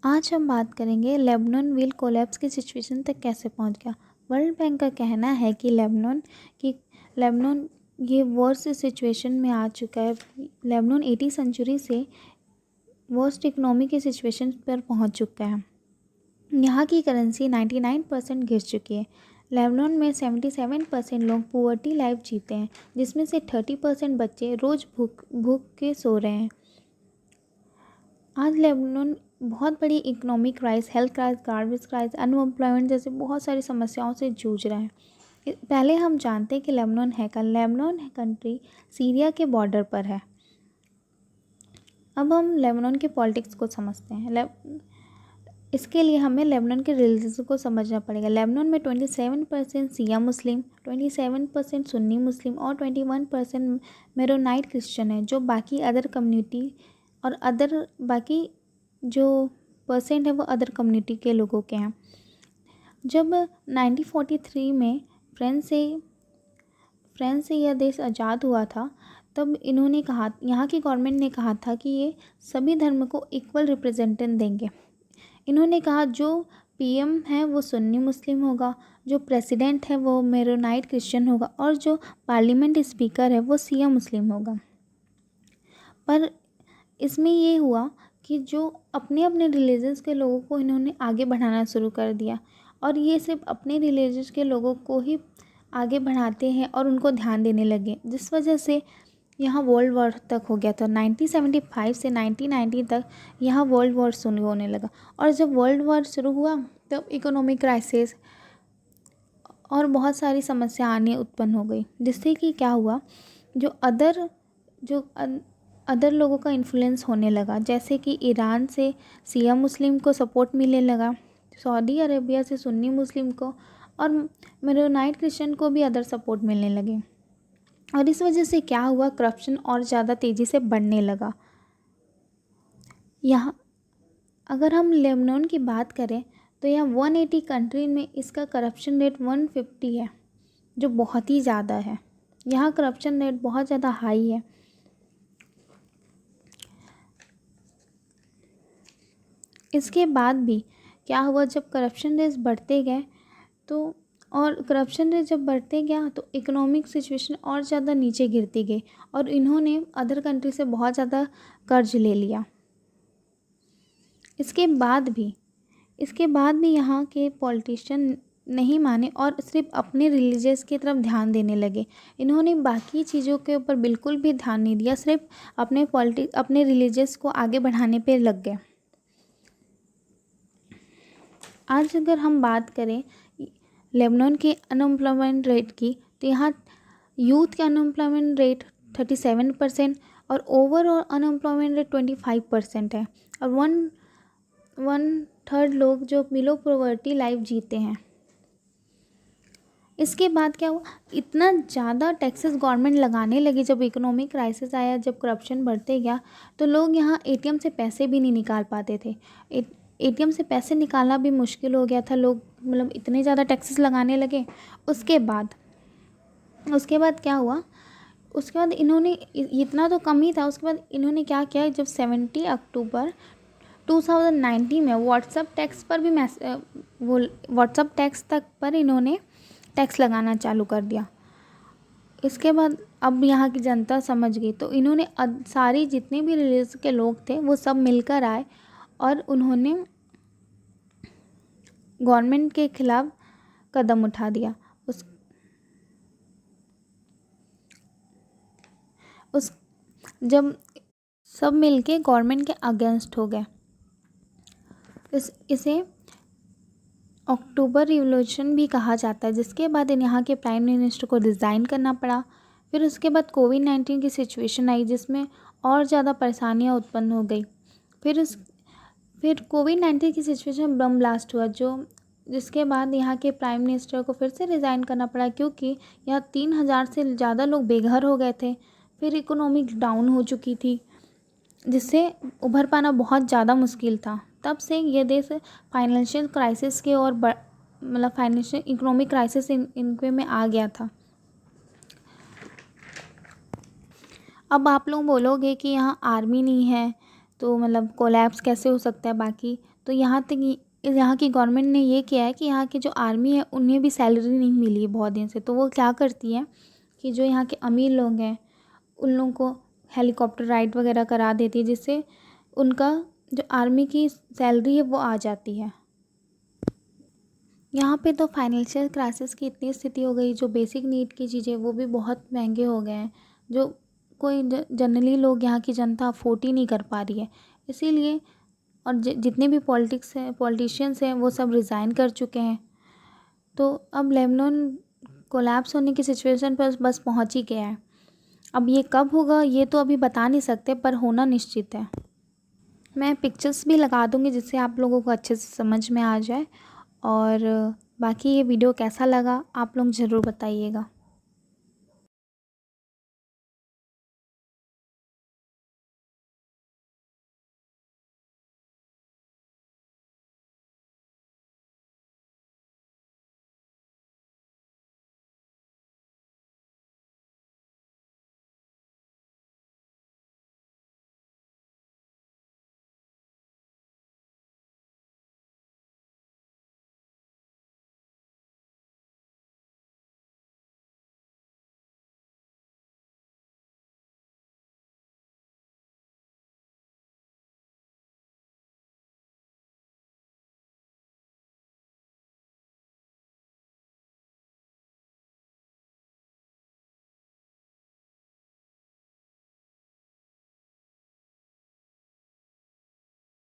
आज हम बात करेंगे लेबनान विल कोलैप्स की सिचुएशन तक कैसे पहुंच गया। वर्ल्ड बैंक का कहना है कि लेबनान ये वर्स्ट सिचुएशन में आ चुका है। लेबनान 80 सेंचुरी से वर्स्ट इकोनॉमी की सिचुएशन पर पहुंच चुका है। यहाँ की करेंसी 99% गिर चुकी है। लेबनान में 77% लोग पुअर्टी लाइफ जीते हैं, जिसमें से 30% बच्चे रोज़ भूख के सो रहे हैं। आज लेबनान बहुत बड़ी economic crisis, health crisis, garbage crisis, unemployment जैसे बहुत सारी समस्याओं से जूझ रहा है। पहले हम जानते हैं कि लेबनान है का लेबनान कंट्री सीरिया के बॉर्डर पर है। अब हम लेबनान के पॉलिटिक्स को समझते हैं। इसके लिए हमें लेबनान के रिलीजन को समझना पड़ेगा। लेबनान में 27% सिया मुस्लिम, 27% सुन्नी मुस्लिम और 21% मेरोनाइट क्रिश्चियन है, जो बाकी अदर कम्युनिटी और बाकी जो परसेंट है वो अदर कम्युनिटी के लोगों के हैं। जब 1943 में फ्रांस से यह देश आज़ाद हुआ था, तब यहाँ की गवर्नमेंट ने कहा था कि ये सभी धर्म को इक्वल रिप्रेजेंटेशन देंगे। इन्होंने कहा जो पीएम है वो सुन्नी मुस्लिम होगा, जो प्रेसिडेंट है वो मेरोनाइट क्रिश्चियन होगा और जो पार्लियामेंट स्पीकर है वो सिया मुस्लिम होगा। पर इसमें ये हुआ कि जो अपने अपने रिलीजन्स के लोगों को इन्होंने आगे बढ़ाना शुरू कर दिया, और ये सिर्फ अपने रिलीजन्स के लोगों को ही आगे बढ़ाते हैं और उनको ध्यान देने लगे, जिस वजह से यहाँ वर्ल्ड वॉर तक हो गया था। 1975 से 1990 तक यहाँ वर्ल्ड वॉर शुरू होने लगा, और जब वर्ल्ड वॉर शुरू हुआ तब इकोनॉमिक क्राइसिस और बहुत सारी समस्या आने उत्पन्न हो गई, जिससे कि क्या हुआ, जो अदर लोगों का इन्फ्लुएंस होने लगा। जैसे कि ईरान से सिया मुस्लिम को सपोर्ट मिलने लगा, सऊदी अरेबिया से सुन्नी मुस्लिम को, और मेरोनाइट क्रिश्चियन को भी अदर सपोर्ट मिलने लगे। और इस वजह से क्या हुआ, करप्शन और ज़्यादा तेज़ी से बढ़ने लगा। यहाँ अगर हम लेबनान की बात करें तो यहाँ 180 कंट्री में इसका करप्शन रेट 150 है, जो बहुत ही ज़्यादा है। यहाँ करप्शन रेट बहुत ज़्यादा हाई है। इसके बाद भी क्या हुआ, जब करप्शन रेट बढ़ते गए जब बढ़ते गया तो इकोनॉमिक सिचुएशन और ज़्यादा नीचे गिरती गई, और इन्होंने अदर कंट्री से बहुत ज़्यादा कर्ज ले लिया। इसके बाद भी यहाँ के पॉलिटिशियन नहीं माने और सिर्फ अपने रिलीजियस की तरफ ध्यान देने लगे। इन्होंने बाकी चीज़ों के ऊपर बिल्कुल भी ध्यान नहीं दिया, सिर्फ अपने रिलीजियस को आगे बढ़ाने पे लग गए। आज अगर हम बात करें लेबनान के अनएम्प्लॉयमेंट रेट की, तो यहाँ यूथ के अनएम्प्लॉयमेंट रेट 37% और ओवरऑल अनएम्प्लॉयमेंट रेट 25% है, और वन थर्ड लोग जो बिलो पॉवर्टी लाइफ जीते हैं। इसके बाद क्या हुआ, इतना ज़्यादा टैक्सेस गवर्नमेंट लगाने लगी। जब इकोनॉमिक क्राइसिस आया, जब करप्शन बढ़ते गया, तो लोग यहाँ एटीएम से पैसे भी नहीं निकाल पाते थे। एटीएम से पैसे निकालना भी मुश्किल हो गया था। लोग मतलब इतने ज़्यादा टैक्सेस लगाने लगे। उसके बाद क्या हुआ, उसके बाद इन्होंने इतना तो कम ही था। उसके बाद इन्होंने क्या किया, जब 70 अक्टूबर 2019 में व्हाट्सएप टैक्स तक पर इन्होंने टैक्स लगाना चालू कर दिया। इसके बाद अब यहाँ की जनता समझ गई, तो इन्होंने सारी जितने भी रिलीजन के लोग थे वो सब मिलकर आए और उन्होंने गवर्नमेंट के खिलाफ कदम उठा दिया। जब सब मिलके गवर्नमेंट के अगेंस्ट हो गए, इसे अक्टूबर रिवॉल्यूशन भी कहा जाता है, जिसके बाद यहाँ के प्राइम मिनिस्टर को रिज़ाइन करना पड़ा। फिर उसके बाद कोविड-19 की सिचुएशन आई, जिसमें और ज़्यादा परेशानियाँ उत्पन्न हो गई। फिर कोविड-19 की सिचुएशन में बम ब्लास्ट हुआ, जिसके बाद यहाँ के प्राइम मिनिस्टर को फिर से रिज़ाइन करना पड़ा, क्योंकि यहाँ 3000 से ज़्यादा लोग बेघर हो गए थे। फिर इकोनॉमिक डाउन हो चुकी थी, जिससे उभर पाना बहुत ज़्यादा मुश्किल था। तब से ये देश फाइनेंशियल क्राइसिस के और मतलब फाइनेंशियल इकोनॉमिक क्राइसिस इनके में आ गया था। अब आप लोग बोलोगे कि यहाँ आर्मी नहीं है, तो मतलब कोलैप्स कैसे हो सकता है बाकी। तो यहाँ तक यहाँ की गवर्नमेंट ने ये किया है कि यहाँ की जो आर्मी है उन्हें भी सैलरी नहीं मिली है बहुत दिन से। तो वो क्या करती है कि जो यहाँ के अमीर लोग हैं उन लोगों को हेलीकॉप्टर राइड वगैरह करा देती है, जिससे उनका जो आर्मी की सैलरी है वो आ जाती है। यहाँ पे तो फाइनेंशियल क्राइसिस की इतनी स्थिति हो गई, जो बेसिक नीड की चीज़ें वो भी बहुत महंगे हो गए हैं, जो कोई जनरली लोग यहाँ की जनता अफोर्ड ही नहीं कर पा रही है। इसीलिए और जितने भी पॉलिटिशियंस हैं वो सब रिज़ाइन कर चुके हैं। तो अब लेबनान कोलैप्स होने की सिचुएशन पर बस पहुँच ही गया है। अब ये कब होगा ये तो अभी बता नहीं सकते, पर होना निश्चित है। मैं पिक्चर्स भी लगा दूँगी जिससे आप लोगों को अच्छे से समझ में आ जाए। और बाकी ये वीडियो कैसा लगा आप लोग ज़रूर बताइएगा।